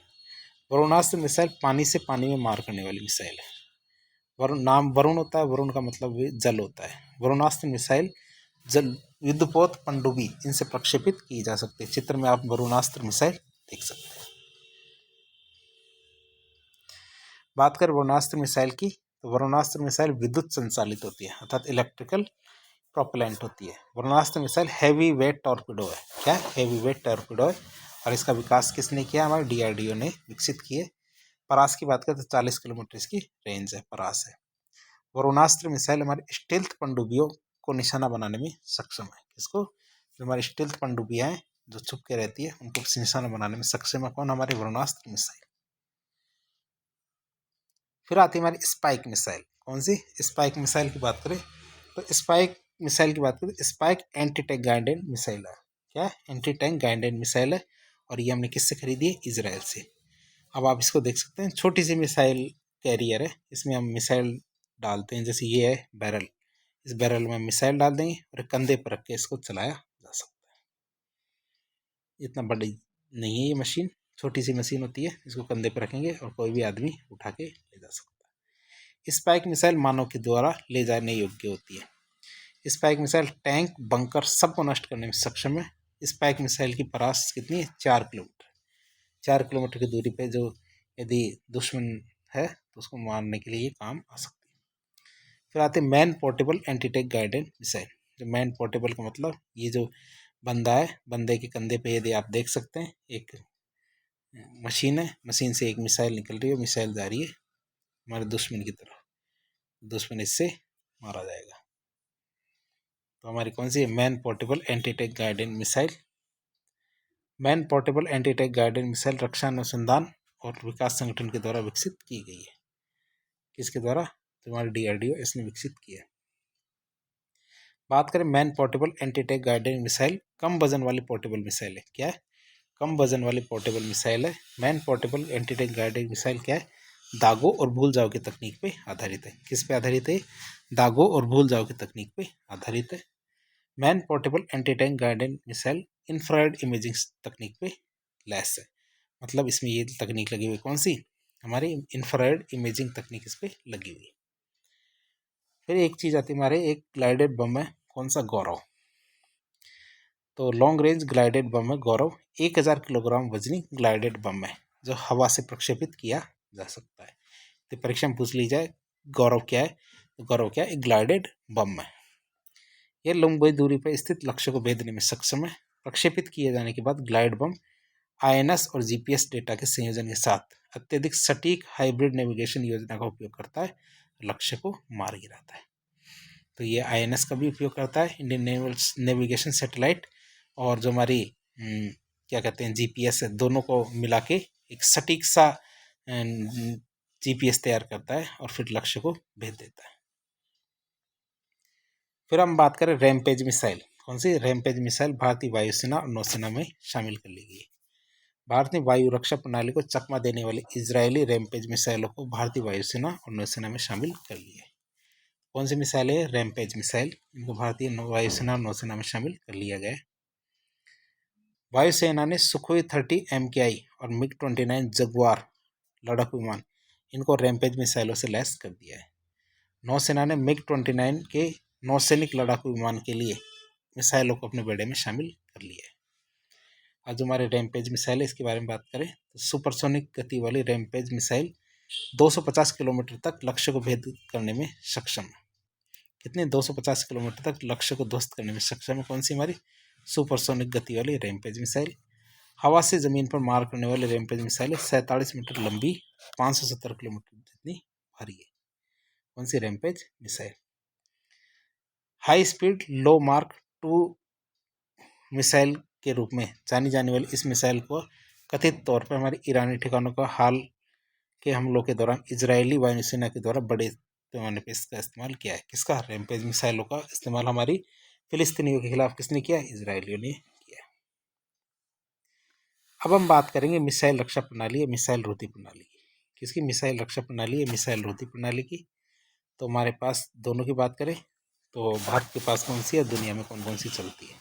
वरुणास्त्र मिसाइल पानी से पानी में मार करने वाली मिसाइल है। वरुण, नाम वरुण होता है, वरुण का मतलब भी जल होता है। वरुणास्त्र मिसाइल जल, युद्धपोत, पनडुब्बी इनसे प्रक्षेपित की जा सकती है। चित्र में आप वरुणास्त्र मिसाइल देख सकते हैं। बात करें वरुणास्त्र मिसाइल की, तो वरुणास्त्र मिसाइल विद्युत संचालित होती है, अर्थात इलेक्ट्रिकल प्रोपेलेंट होती है। Varunastra missile heavy weight torpedo है। क्या, हैवी वेट टॉर्पिडो है, और इसका विकास किसने किया, हमारे DRDO ने विकसित किए। परास की बात करें तो 40 किलोमीटर इसकी रेंज है, परास है। वरुणास्त्र मिसाइल हमारे स्टेल्थ पनडुब्बियों को निशाना बनाने में सक्षम है। किसको, जो हमारी स्टेल्थ पनडुब्बियां हैं जो छुप के रहती है, उनको निशाना बनाने में सक्षम है। कौन, हमारी वरुणास्त्र मिसाइल। फिर आती है हमारी स्पाइक मिसाइल। कौन सी, स्पाइक मिसाइल की बात करें तो स्पाइक मिसाइल की बात करें, spike anti tank guided missile है। क्या, एंटी टैंक गाइडेड मिसाइल है, और ये हमने किससे खरीदी है, इजराइल से। अब आप इसको देख सकते हैं, छोटी सी मिसाइल कैरियर है, इसमें हम मिसाइल डालते हैं। जैसे ये है बैरल, इस बैरल में मिसाइल डाल देंगे और कंधे पर रख के इसको चलाया जा सकता है। इतना बड़ी नहीं है ये मशीन, छोटी सी मशीन होती है, इसको कंधे पर रखेंगे और कोई भी आदमी उठा के ले जा सकता है। स्पाइक मिसाइल मानव के द्वारा ले जाने योग्य होती है। स्पाइक मिसाइल टैंक, बंकर सबको नष्ट करने में सक्षम है। स्पाइक मिसाइल की परास कितनी है, 4 किलोमीटर। 4 किलोमीटर की दूरी पे जो यदि दुश्मन है तो उसको मारने के लिए ये काम आ सकती है। फिर आते हैं man portable anti tank guided missile. जो मैन पोर्टेबल का मतलब, ये जो बंदा है, बंदे के कंधे पे यदि आप देख सकते हैं एक मशीन है, मशीन से एक मिसाइल निकल रही है, मिसाइल जा रही है हमारे दुश्मन की तरफ, दुश्मन इससे मारा जाएगा। तो हमारी कौन सी है, man portable anti tank guided missile. Man portable anti tank guided missile रक्षा अनुसंधान और विकास संगठन के द्वारा विकसित की गई है। किसके द्वारा, तो हमारे DRDO इसने विकसित किया है। बात करें man portable anti tank guided missile, कम वजन वाली पोर्टेबल मिसाइल है। क्या है, कम वजन वाली पोर्टेबल मिसाइल है। Man portable anti tank guided missile क्या है, दागों और भूल जाओ की तकनीक पे आधारित है। किस पे आधारित है, दागों और भूल जाओ की तकनीक पे आधारित है। Man portable anti tank guided missile infrared imaging तकनीक पे लैस है। मतलब इसमें ये तकनीक लगी हुई, कौन सी, हमारी इंफ्रारेड इमेजिंग तकनीक इस पे लगी हुई है। फिर एक चीज़ आती है हमारे, एक ग्लाइडेड बम है, कौन सा, गौरव। तो लॉन्ग रेंज ग्लाइडेड बम है गौरव, 1000 किलोग्राम वजनी ग्लाइडेड बम है जो हवा से प्रक्षेपित किया जा सकता है। तो परीक्षा में पूछ ली जाए गौरव क्या है, तो गौरव क्या है, एक ग्लाइडेड बम है। यह लंबी दूरी पर स्थित लक्ष्य को भेदने में सक्षम है। प्रक्षेपित किए जाने के बाद ग्लाइड बम INS और GPS डेटा के संयोजन के साथ अत्यधिक सटीक हाइब्रिड नेविगेशन योजना का उपयोग करता है, लक्ष्य को मार गिराता है। तो ये INS का भी उपयोग करता है, इंडियन नेविगेशन सैटेलाइट, और जो हमारी क्या कहते हैं GPS है, दोनों को मिला के एक सटीक सा GPS तैयार करता है और फिर लक्ष्य को भेज देता है। फिर हम बात करें रैमपेज मिसाइल। कौन सी, रैमपेज मिसाइल भारतीय वायुसेना और नौसेना में शामिल कर ली गई। भारतीय वायु रक्षा प्रणाली को चकमा देने वाली इजरायली रैमपेज मिसाइलों को भारतीय वायुसेना और नौसेना में शामिल कर लिया है। कौन सी मिसाइल है, रैमपेज मिसाइल, इनको भारतीय वायुसेना और नौसेना में शामिल कर लिया गया है। वायुसेना ने सुखोई 30 MKI और MiG-29 जगुआर लड़ाकू विमान, इनको रैमपेज मिसाइलों से लैस कर दिया है। नौसेना ने MiG-29 के नौसैनिक लड़ाकू विमान के लिए मिसाइलों को अपने बेड़े में शामिल कर लिया है। और जो हमारे रैमपेज मिसाइल है इसके बारे में बात करें तो सुपरसोनिक गति वाली रैमपेज मिसाइल 250 किलोमीटर तक लक्ष्य को भेद करने में सक्षम है। कितने, 250 किलोमीटर तक लक्ष्य को ध्वस्त करने में सक्षम है। कौन सी, हमारी सुपरसोनिक गति वाली रैमपेज मिसाइल। हवा से जमीन पर मार करने वाली रैमपेज मिसाइल 47 मीटर लंबी, 570 किलोमीटर जितनी भारी है। कौन सी, रैमपेज मिसाइल। हाई स्पीड लो मार्क 2 मिसाइल के रूप में जानी जाने वाली इस मिसाइल को कथित तौर पर हमारे ईरानी ठिकानों का हाल के हमलों के दौरान इजरायली वायुसेना के द्वारा बड़े पैमाने पर इसका इस्तेमाल किया है। किसका? रैम्पेज मिसाइलों का इस्तेमाल हमारी फिलिस्तीनियों के खिलाफ किसने किया? इजरायलियों ने किया। अब हम बात करेंगे मिसाइल रक्षा प्रणाली या मिसाइल रोधी प्रणाली की। किसकी? मिसाइल रक्षा प्रणाली या मिसाइल रोधी प्रणाली की। तो हमारे पास दोनों की बात करें तो भारत के पास कौन सी है, दुनिया में कौन कौन सी चलती है।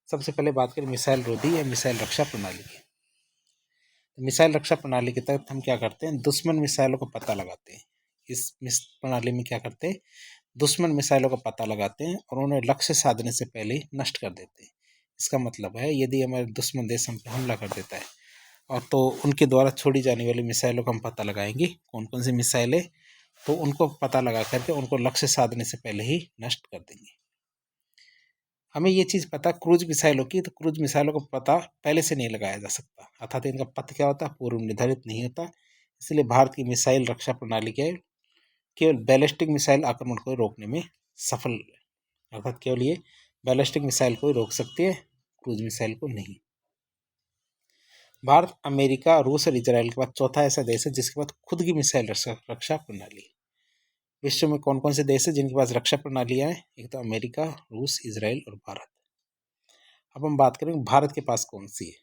सबसे पहले बात करें मिसाइल रोधी या मिसाइल रक्षा प्रणाली की। मिसाइल रक्षा प्रणाली के तहत हम क्या करते हैं? दुश्मन मिसाइलों का पता लगाते हैं। इस प्रणाली में क्या करते हैं? दुश्मन मिसाइलों का पता लगाते हैं और उन्हें लक्ष्य साधने से पहले ही नष्ट कर देते हैं। इसका मतलब है यदि हमारे दुश्मन देश हम पे हमला कर देता है और तो उनके द्वारा छोड़ी जाने वाली मिसाइलों का हम पता लगाएंगे कौन कौन सी मिसाइल है, तो उनको पता लगा करके उनको लक्ष्य साधने से पहले ही नष्ट कर देंगे। हमें ये चीज़ पता क्रूज मिसाइलों की, तो क्रूज मिसाइलों का पता पहले से नहीं लगाया जा सकता, अर्थात इनका पथ क्या होता है? पूर्व निर्धारित नहीं होता। इसलिए भारत की मिसाइल रक्षा प्रणाली के केवल बैलिस्टिक मिसाइल आक्रमण को रोकने में सफल, अर्थात केवल ये बैलिस्टिक मिसाइल को ही रोक सकती है, क्रूज मिसाइल को नहीं। भारत, अमेरिका, रूस और इजराइल के बाद चौथा ऐसा देश है जिसके पास खुद की मिसाइल रक्षा प्रणाली। विश्व में कौन कौन से देश है जिनके पास रक्षा प्रणालियां हैं? एक तो अमेरिका, रूस, इजराइल और भारत। अब हम बात करेंगे भारत के पास कौन सी है।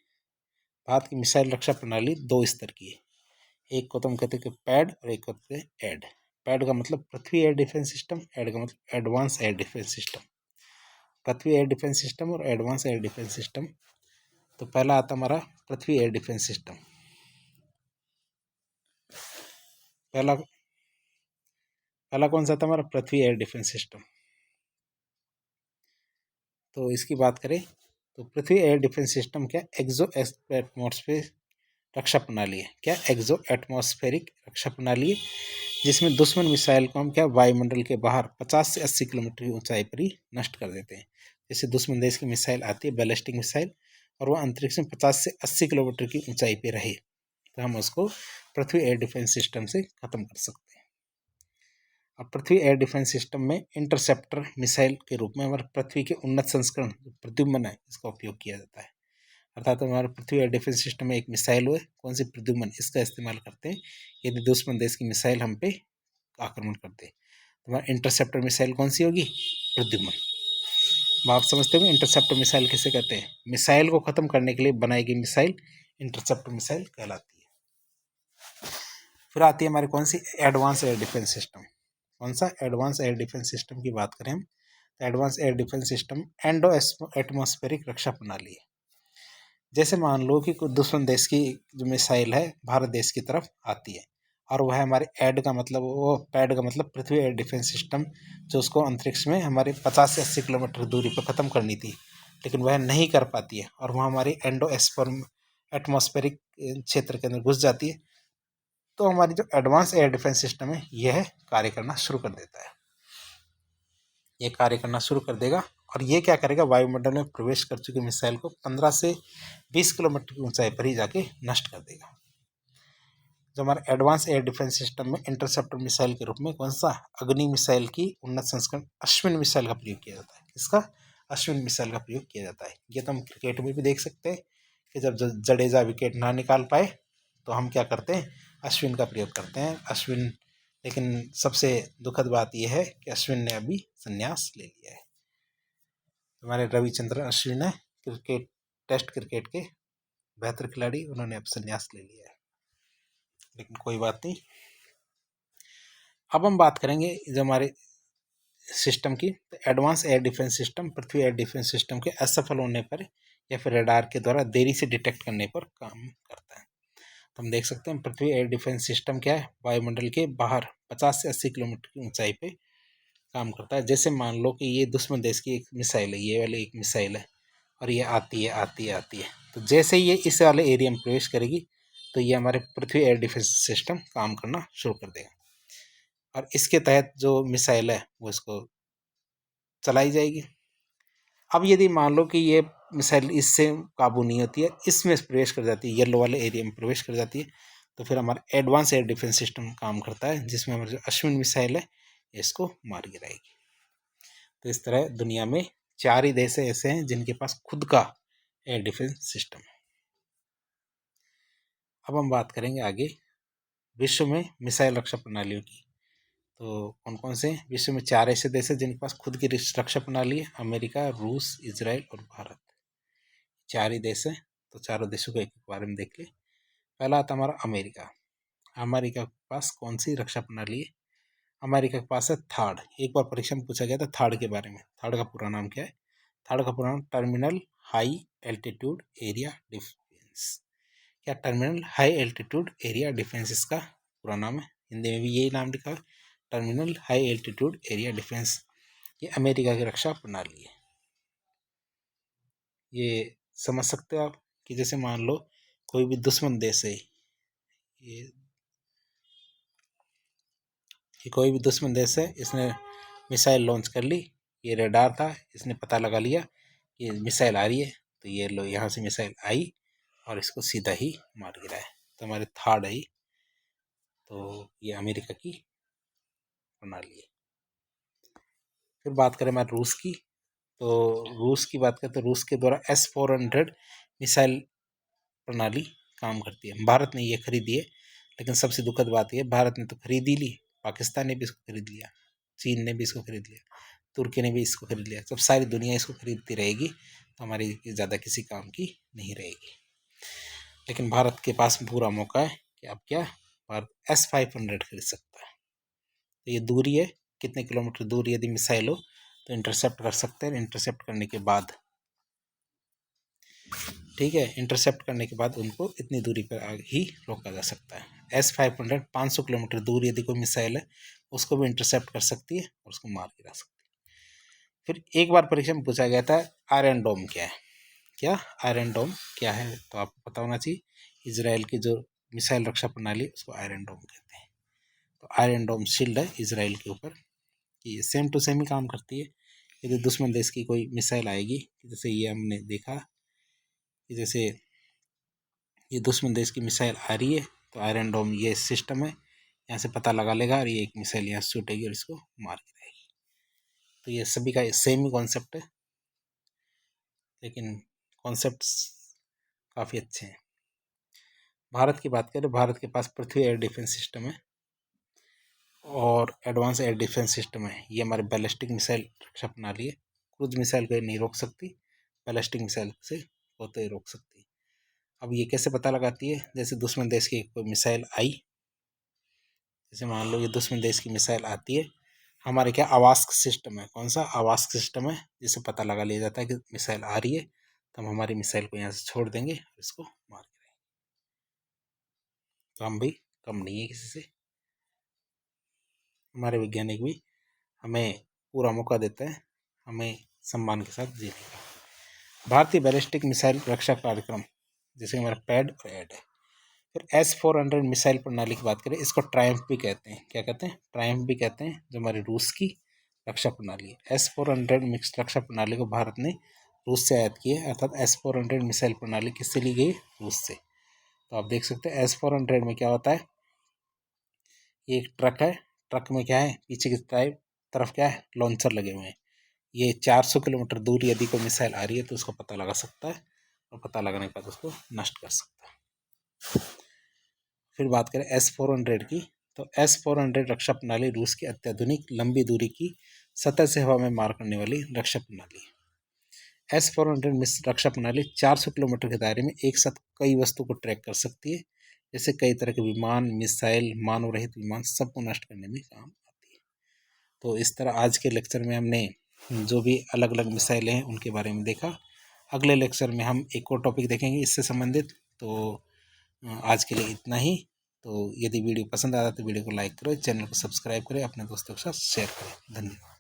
भारत की मिसाइल रक्षा प्रणाली दो स्तर की है। एक को तो हम कहते हैं कि पैड और एक को कहते हैं एड। पैड का मतलब पृथ्वी एयर डिफेंस सिस्टम, एड का मतलब एडवांस एयर डिफेंस सिस्टम। पृथ्वी एयर डिफेंस सिस्टम और एडवांस एयर डिफेंस सिस्टम। तो पहला आता हमारा पृथ्वी एयर डिफेंस सिस्टम। पहला कौन सा था हमारा? पृथ्वी एयर डिफेंस सिस्टम। तो इसकी बात करें तो पृथ्वी एयर डिफेंस सिस्टम क्या? एक्सो एटमॉस्फेयर रक्षा प्रणाली है। क्या? एक्सो एटमॉस्फेरिक रक्षा प्रणाली है, जिसमें दुश्मन मिसाइल को हम क्या वायुमंडल के बाहर 50 से 80 किलोमीटर की ऊंचाई पर ही नष्ट कर देते हैं। जैसे दुश्मन देश की मिसाइल आती है बैलिस्टिक मिसाइल और वह अंतरिक्ष में 50 से 80 किलोमीटर की ऊंचाई पर रहे तो हम उसको पृथ्वी एयर डिफेंस सिस्टम से खत्म कर सकते हैं। और पृथ्वी एयर डिफेंस सिस्टम में इंटरसेप्टर मिसाइल के रूप में हमारे पृथ्वी के उन्नत संस्करण प्रद्युम्न है, इसका उपयोग किया जाता है। अर्थात हमारे पृथ्वी एयर डिफेंस सिस्टम में एक मिसाइल हुए कौन सी? प्रद्युम्न, इसका इस्तेमाल करते हैं यदि दुश्मन देश की मिसाइल हम पे आक्रमण करते हैं। तो हमारा इंटरसेप्टर मिसाइल कौन सी होगी? प्रद्युम्न। आप समझते हो इंटरसेप्टर मिसाइल किसे कहते हैं? मिसाइल को खत्म करने के लिए बनाई गई मिसाइल इंटरसेप्टर मिसाइल कहलाती है। फिर आती है हमारी कौन सी? Advance air defence system. कौन सा? एडवांस एयर डिफेंस सिस्टम की बात करें हम तो advance air defence system endo atmospheric रक्षा प्रणाली है। जैसे मान लो कि कोई दुश्मन देश की जो मिसाइल है भारत देश की तरफ आती है और वह हमारे एड का मतलब वो पैड का मतलब पृथ्वी एयर डिफेंस सिस्टम, जो उसको अंतरिक्ष में हमारे 50 से 80 किलोमीटर दूरी पर ख़त्म करनी थी, लेकिन वह नहीं कर पाती है और वह हमारी एंडो एटमॉस्फेरिक क्षेत्र के अंदर घुस जाती है, तो हमारी जो एडवांस एयर डिफेंस सिस्टम है यह कार्य करना शुरू कर देता है। ये कार्य करना शुरू कर देगा और ये क्या करेगा? वायुमंडल में प्रवेश कर चुके मिसाइल को 15 से 20 किलोमीटर की ऊंचाई पर ही जाके नष्ट कर देगा। जो हमारे एडवांस एयर डिफेंस सिस्टम में इंटरसेप्टर मिसाइल के रूप में कौन सा? अग्नि मिसाइल की उन्नत संस्करण अश्विन मिसाइल का प्रयोग किया जाता है। किसका? अश्विन मिसाइल का प्रयोग किया जाता है। ये तो हम क्रिकेट में भी देख सकते हैं कि जब जडेजा विकेट ना निकाल पाए तो हम क्या करते हैं? अश्विन का प्रयोग करते हैं। अश्विन, लेकिन सबसे दुखद बात यह है कि अश्विन ने अभी संन्यास ले लिया है। हमारे रविचंद्रन अश्विन है क्रिकेट, टेस्ट क्रिकेट के बेहतर खिलाड़ी, उन्होंने अब संन्यास ले लिया है, लेकिन कोई बात नहीं। अब हम बात करेंगे जो हमारे सिस्टम की, तो एडवांस एयर डिफेंस सिस्टम पृथ्वी एयर डिफेंस सिस्टम के असफल होने पर या फिर रडार के द्वारा देरी से डिटेक्ट करने पर काम करता है। तो हम देख सकते हैं पृथ्वी एयर डिफेंस सिस्टम क्या है? वायुमंडल के बाहर 50 से 80 किलोमीटर की ऊंचाई पे काम करता है। जैसे मान लो कि ये दुश्मन देश की एक मिसाइल है, ये वाली एक मिसाइल है और ये आती है, तो जैसे ही ये इस वाले एरिया में प्रवेश करेगी तो ये हमारे पृथ्वी एयर डिफेंस सिस्टम काम करना शुरू कर देगा और इसके तहत जो मिसाइल है वो इसको चलाई जाएगी। अब यदि मान लो कि ये मिसाइल इससे काबू नहीं होती है, इसमें प्रवेश कर जाती है, येलो वाले एरिया में प्रवेश कर जाती है, तो फिर हमारा एडवांस एयर डिफेंस सिस्टम काम करता है, जिसमें हमारी जो अश्विन मिसाइल है इसको मार गिराएगी। तो इस तरह दुनिया में 4 ही देश ऐसे हैं जिनके पास खुद का एयर डिफेंस सिस्टम है। अब हम बात करेंगे आगे विश्व में मिसाइल रक्षा प्रणालियों की। तो कौन कौन से विश्व में 4 ऐसे देश हैं जिनके पास खुद की रक्षा प्रणाली है। अमेरिका, रूस, इजराइल और भारत। 4 ही देश हैं। तो चारों देशों के एक बारे में देख ले। पहला आता हमारा अमेरिका। अमेरिका के पास कौन सी रक्षा प्रणाली है? अमेरिका के पास है थार्ड। एक बार परीक्षा में पूछा गया था थार्ड के बारे में। थार्ड का पूरा नाम क्या है? थार्ड का पूरा नाम terminal high altitude area defence. क्या terminal high altitude area defence इसका पूरा नाम है? हिंदी में भी यही नाम लिखा है, terminal high altitude area defence. ये अमेरिका की रक्षा प्रणाली है। ये समझ सकते हो आप कि जैसे मान लो कोई भी दुश्मन देश है, ये कोई भी दुश्मन देश है, इसने मिसाइल लॉन्च कर ली। ये रडार था, इसने पता लगा लिया कि मिसाइल आ रही है, तो ये लो यहाँ से मिसाइल आई और इसको सीधा ही मार गिराया। तो हमारे थर्ड है, तो ये अमेरिका की प्रणाली है। फिर बात करें हमारे रूस की। तो रूस की बात करें तो रूस के द्वारा S-400 मिसाइल प्रणाली काम करती है। भारत ने ये खरीदी है, लेकिन सबसे दुखद बात यह भारत ने तो खरीद ही ली, पाकिस्तान ने भी इसको खरीद लिया, चीन ने भी इसको खरीद लिया, तुर्की ने भी इसको खरीद लिया। जब सारी दुनिया इसको खरीदती रहेगी तो हमारी ज़्यादा किसी काम की नहीं रहेगी। लेकिन भारत के पास पूरा मौका है कि अब क्या भारत S-500 खरीद सकता है। तो ये दूरी है, कितने किलोमीटर दूर यदि मिसाइल हो तो इंटरसेप्ट कर सकते हैं। इंटरसेप्ट करने के बाद ठीक है, इंटरसेप्ट करने के बाद उनको इतनी दूरी पर ही रोका जा सकता है। S-500 500 किलोमीटर दूर यदि कोई मिसाइल है उसको भी इंटरसेप्ट कर सकती है और उसको मार गिरा सकती है। फिर एक बार परीक्षा में पूछा गया था आयरन डोम क्या है? क्या आयरन डोम क्या है? तो आपको पता होना चाहिए, इजराइल की जो मिसाइल रक्षा प्रणाली उसको आयरन डोम कहते हैं। तो आयरन डोम शील्ड है इजराइल के ऊपर, कि सेम टू सेम ही काम करती है। यदि दुश्मन देश की कोई मिसाइल आएगी, जैसे ये हमने देखा कि जैसे ये दुश्मन देश की मिसाइल आ रही है तो आयरन डोम ये सिस्टम है, यहाँ से पता लगा लेगा और ये एक मिसाइल यहाँ से छूटेगी और इसको मार गिराएगी। तो ये सभी का सेम ही कॉन्सेप्ट है, लेकिन कॉन्सेप्ट काफ़ी अच्छे हैं। भारत की बात करें, भारत के पास पृथ्वी एयर डिफेंस सिस्टम है और एडवांस एयर डिफेंस सिस्टम है। ये हमारे बैलिस्टिक मिसाइल रक्षा प्रणाली है। क्रूज मिसाइल को नहीं रोक सकती, बैलिस्टिक मिसाइल से होते ही रोक सकती है। अब ये कैसे पता लगाती है? जैसे दुश्मन देश की कोई मिसाइल आई, जैसे मान लो ये दुश्मन देश की मिसाइल आती है, हमारे क्या आवास्क सिस्टम है, कौन सा आवास्क सिस्टम है, जिससे पता लगा लिया जाता है कि मिसाइल आ रही है, तो हम हमारी मिसाइल को यहाँ से छोड़ देंगे और इसको मार गिराएंगे। तो हम भी कम नहीं है किसी से, हमारे वैज्ञानिक भी हमें पूरा मौका देते हैं हमें सम्मान के साथ जीने का। भारतीय बैलिस्टिक मिसाइल रक्षा कार्यक्रम जैसे हमारा पैड और एड है। फिर S-400 मिसाइल प्रणाली की बात करें, इसको ट्रायम्फ भी कहते हैं। क्या कहते हैं? ट्रायम्फ भी कहते हैं, जो हमारी रूस की रक्षा प्रणाली है। S-400 मिक्स रक्षा प्रणाली को भारत ने रूस से आयात की है, अर्थात S-400 मिसाइल प्रणाली किससे ली गई? रूस से। तो आप देख सकते हैं S-400 में क्या होता है, ये एक ट्रक है, ट्रक में क्या है, पीछे की तरफ क्या है, लॉन्चर लगे हुए हैं। ये 400 किलोमीटर दूर यदि कोई मिसाइल आ रही है तो उसको पता लगा सकता है और पता लगाने के बाद उसको नष्ट कर सकता है। फिर बात करें S-400 की, तो S-400 रक्षा प्रणाली रूस की अत्याधुनिक लंबी दूरी की सतह से हवा में मार करने वाली रक्षा प्रणाली है। S-400 रक्षा प्रणाली 400 किलोमीटर के दायरे में एक साथ कई वस्तु को ट्रैक कर सकती है, जैसे कई तरह के विमान, मिसाइल, मानव रहित विमान, सबको नष्ट करने में काम आती है। तो इस तरह आज के लेक्चर में हमने जो भी अलग अलग मिसाइलें हैं उनके बारे में देखा। अगले लेक्चर में हम एक और टॉपिक देखेंगे इससे संबंधित। तो आज के लिए इतना ही। तो यदि वीडियो पसंद आता है तो वीडियो को लाइक करें, चैनल को सब्सक्राइब करें, अपने दोस्तों के साथ शेयर करें। धन्यवाद।